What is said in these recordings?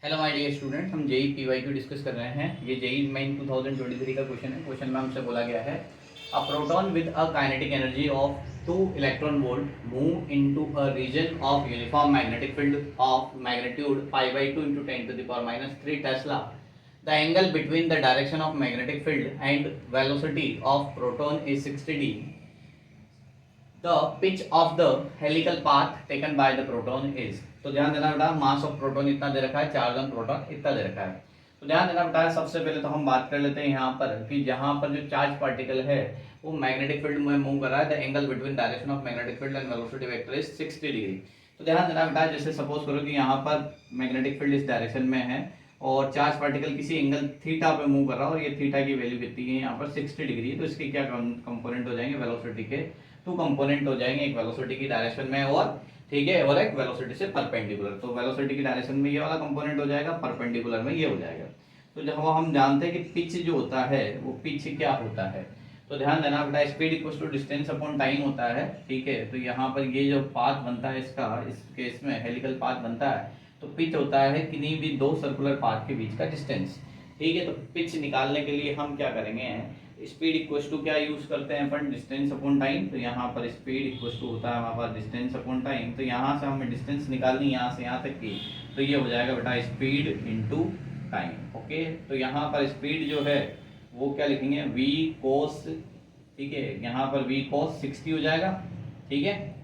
Hello my dear student, हम JEE PYQ discuss कर रहे हैं। ये जेई मेन 2023 का क्वेश्चन है। क्वेश्चन में हमसे बोला गया है a proton with a kinetic energy of 2 electron volt move into a region of uniform magnetic field of magnitude pi by 2 into 10⁻³ tesla. The angle between the direction of magnetic field and velocity of proton is 60 degree. The pitch of the helical path taken by the proton is. तो ध्यान देना बेटा, मास of proton इतना दे रखा है, charge on proton इतना दे रखा है। तो ध्यान देना बेटा, सबसे पहले तो हम बात कर लेते हैं यहाँ पर कि जहाँ पर जो चार्ज पार्टिकल है वो मैग्नेटिक फील्ड में मूव कर रहा है। The angle between direction of magnetic field and velocity vector is 60 degree. तो ध्यान देना बेटा, जैसे सपोज करो कि यहाँ पर मैग्नेटिक फील्ड इस डायरेक्शन में है और चार्ज पार्टिकल किसी एंगल थीटा पे मूव कर रहा है और ये थीटा की वैल्यू कितनी है यहाँ पर 60 डिग्री है। तो इसके क्या कंपोनेंट हो जाएंगे, वेलोसिटी के 2 कंपोनेंट हो जाएंगे, एक वेलोसिटी की डायरेक्शन में और ठीक है और एक वेलोसिटी से परपेंडिकुलर। तो वेलोसिटी की डायरेक्शन में ये वाला कंपोनेंट हो जाएगा, परपेंडिकुलर में ये हो जाएगा। तो जब हम जानते हैं कि पिच जो होता है वो पिच क्या होता है, तो ध्यान देना बेटा, speed equals to distance upon time होता है। ठीक है, तो यहाँ पर ये जो पाथ बनता है इसका, इस केस में हेलिकल पाथ बनता है, तो पिच होता है किन्हीं भी दो सर्कुलर पाथ के बीच का डिस्टेंस। ठीक है, तो पिच निकालने के लिए हम क्या करेंगे, स्पीड इक्वल्स टू क्या यूज करते हैं अपन, डिस्टेंस अपॉन टाइम। तो यहाँ पर स्पीड इक्वल्स टू होता है हमारे पास डिस्टेंस अपॉन टाइम। तो यहाँ से हमें डिस्टेंस निकालनी यहाँ से यहाँ तक की, तो ये हो जाएगा बेटा स्पीड इनटू टाइम। ओके, तो यहाँ पर स्पीड जो है वो क्या लिखेंगे, v cos। ठीक है, यहाँ पर v cos 60 हो जाएगा। ठीक है,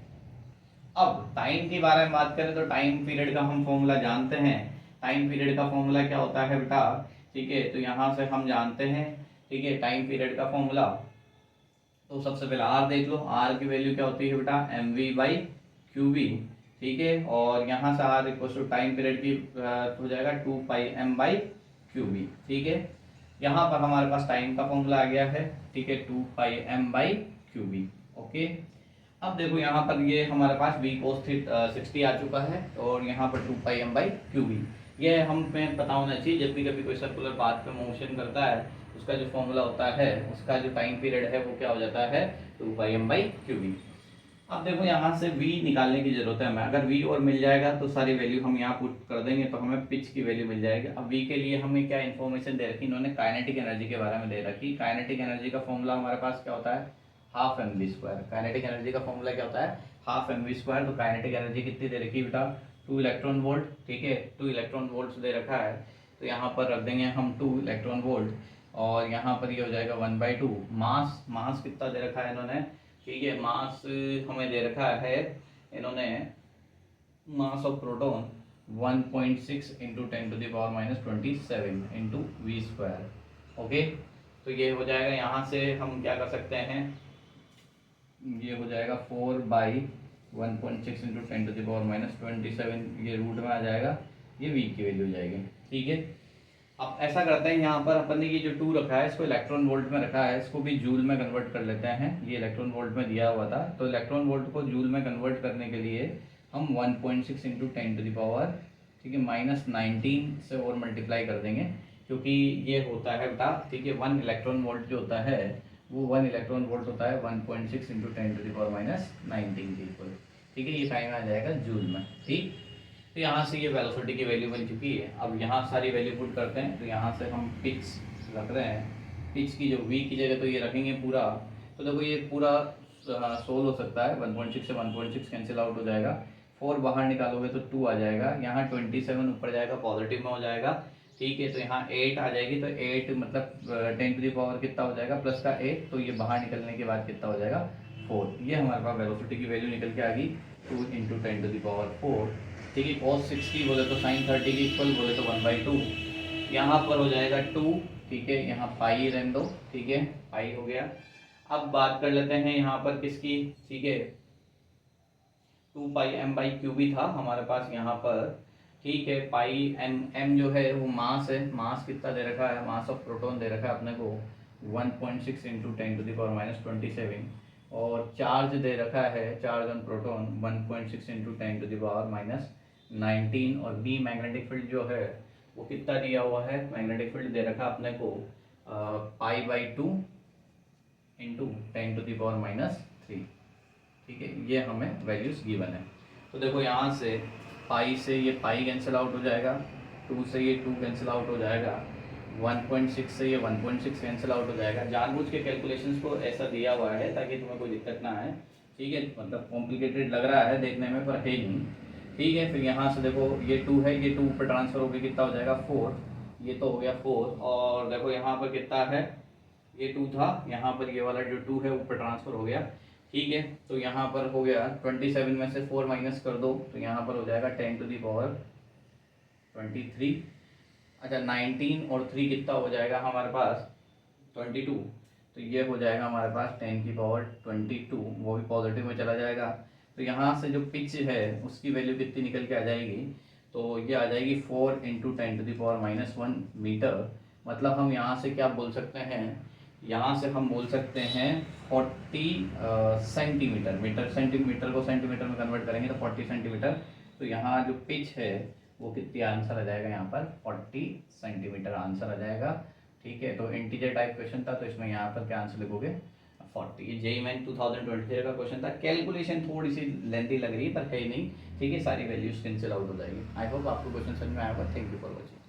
अब टाइम के बारे में बात करें तो टाइम पीरियड का हम फॉर्मूला जानते हैं। टाइम पीरियड का फॉर्मूला क्या होता है बेटा, ठीक है, तो यहाँ से हम जानते हैं, ठीक है, टाइम पीरियड का फॉर्मूला। तो सबसे पहले आर देख लो, आर की वैल्यू क्या होती है बेटा, m v by q v. ठीक है, और यहाँ से r equal to time period की हो जाएगा 2πm बाई क्यू वी। ठीक है, यहाँ पर हमारे पास टाइम का फॉर्मूला आ गया है। ठीक है, 2πm by q we. Okay, अब देखो यहाँ पर ये हमारे पास v cos 60 आ चुका है और यहाँ पर 2πm बाई क्यू वी। ये हमें पता होना चाहिए, जब भी कभी कोई सर्कुलर पाथ पे मोशन करता है उसका जो फॉर्मूला होता है, उसका जो टाइम पीरियड है वो क्या हो जाता है, 2πm बाई क्यू वी। अब देखो यहाँ से v निकालने की जरूरत है हमें। अगर v और मिल जाएगा तो सारी वैल्यू हम यहाँ पुट कर देंगे तो हमें पिच की वैल्यू मिल जाएगी। अब v के लिए हमें क्या इन्फॉर्मेशन दे रखी, इन्होंने काइनेटिक एनर्जी के बारे में दे रखी। काइनेटिक एनर्जी का फॉर्मूला हमारे पास क्या होता है, half m v square. Kinetic energy का फॉर्मूला क्या होता है, हाफ एम वी स्क्वायर। तो काइनेटिक एनर्जी कितनी दे रखी बेटा, 2 इलेक्ट्रॉन वोल्ट। ठीक है, 2 इलेक्ट्रॉन वोल्ट दे रखा है, तो यहाँ पर रख देंगे हम 2 इलेक्ट्रॉन वोल्ट और यहाँ पर ये हो जाएगा 1/2। मास, मास कितना दे रखा है इन्होंने, ठीक है, मास हमें दे रखा है इन्होंने, mass of proton 1.6 into 10⁻⁻27 into v square. Okay, तो ये हो जाएगा, यहाँ से हम क्या कर सकते हैं, ये हो जाएगा 4/1.6 इंटू 10⁻⁻27, ये रूट में आ जाएगा, ये वी की वैल्यू हो जाएगी। ठीक है, अब ऐसा करते हैं, यहाँ पर अपन ने ये जो 2 रखा है इसको इलेक्ट्रॉन वोल्ट में रखा है, इसको भी जूल में कन्वर्ट कर लेते हैं। ये इलेक्ट्रॉन वोल्ट में दिया हुआ था, तो इलेक्ट्रॉन वोल्ट को जूल में कन्वर्ट करने के लिए हम 1.6 इंटू 10⁻, ठीक है, -19 से और मल्टीप्लाई कर देंगे, क्योंकि ये होता है बेटा, ठीक है, 1 इलेक्ट्रॉन वोल्ट जो होता है वो 1 इलेक्ट्रॉन वोल्ट होता है 1.6 इंटू 10⁻⁻19 के इक्वल। ठीक है, ये टाइम आ जाएगा जूल में। ठीक, तो यहाँ से ये वेलोसिटी की वैल्यू बन चुकी है। अब यहाँ सारी वैल्यू पुट करते हैं, तो यहाँ से हम पिच रख रहे हैं, पिच की जो v की जगह तो ये रखेंगे पूरा, तो देखो ये पूरा 16 हो सकता है, 1.6 से 1.6 कैंसिल आउट हो जाएगा, 4 बाहर निकालोगे तो 2 आ जाएगा, यहाँ 27 ऊपर जाएगा, पॉजिटिव में हो जाएगा। ठीक है, तो यहाँ 8 आ जाएगी, तो 8 मतलब 10 कितना हो जाएगा, प्लस का 8, तो ये बाहर निकलने के बाद कितना हो जाएगा, 4। ये हमारे पास वेलोसिटी की वैल्यू निकल के आ गई, 2 इंटू 10⁴। ठीक है, cos 60 बोले तो sin 30 के इक्वल बोले तो 1/2, यहाँ पर हो जाएगा 2। ठीक है, यहाँ पाई रहने दो, ठीक है, पाई हो गया। अब बात कर लेते हैं यहाँ पर किसकी, ठीक है, 2πm बाई क्यू भी था हमारे पास यहाँ पर। ठीक है, पाई एम जो है वो मास है, मास कितना दे रखा है, मास ऑफ प्रोटॉन दे रखा है अपने को 1.6 इंटू 10⁻⁻27, और चार्ज दे रखा है, चार्ज ऑन प्रोटॉन 1.6 इंटू 10⁻⁻19, और बी मैग्नेटिक फील्ड जो है वो कितना दिया हुआ है, मैग्नेटिक फील्ड दे रखा अपने को π/2 इंटू 10⁻⁻3। ठीक है, ये हमें वैल्यूज गिवन है। तो देखो यहाँ से पाई से ये पाई कैंसिल आउट हो जाएगा, 2 से ये 2 कैंसिल आउट हो जाएगा, 1.6 से ये 1.6 कैंसिल आउट हो जाएगा। जानबूझ के कैलकुलेशंस को ऐसा दिया हुआ है ताकि तुम्हें कोई दिक्कत ना आए, ठीक है। मतलब कॉम्प्लिकेटेड लग रहा है देखने में पर है ही नहीं, ठीक है। फिर यहाँ से देखो ये 2 है, ये 2 ऊपर ट्रांसफर हो गया, कितना हो जाएगा 4, ये तो हो गया 4। और देखो यहाँ पर कितना है, ये 2 था, यहाँ पर ये वाला जो 2 है ऊपर ट्रांसफर हो गया, ठीक है। तो यहाँ पर हो गया 27 में से 4 माइनस कर दो तो यहाँ पर हो जाएगा 10 टू दी पावर 23। अच्छा 19 और 3 कितना हो जाएगा हमारे पास 22, तो ये हो जाएगा हमारे पास 10 की पावर 22, वो भी पॉजिटिव में चला जाएगा। तो यहाँ से जो पिच है उसकी वैल्यू कितनी निकल के आ जाएगी, तो ये आ जाएगी 4 into 10 to the power -1 metre. मतलब हम यहाँ से क्या बोल सकते हैं, यहाँ से हम बोल सकते हैं 40 सेंटीमीटर। मीटर सेंटीमीटर को सेंटीमीटर में कन्वर्ट करेंगे तो 40 सेंटीमीटर। तो यहाँ जो पिच है वो कितनी आंसर आ जाएगा, यहाँ पर 40 सेंटीमीटर आंसर आ जाएगा, ठीक है। तो इंटीजर टाइप क्वेश्चन था तो इसमें यहाँ पर क्या आंसर लिखोगे 40। ये जेईई मेन 2023 का क्वेश्चन था। कैलकुलेशन थोड़ी सी लेंथी लग रही है पर है ही नहीं, ठीक है। सारी वैल्यूज कैंसिल आउट हो जाएगी। आई होप आपको क्वेश्चन समझ में आया होगा। Thank you for watching.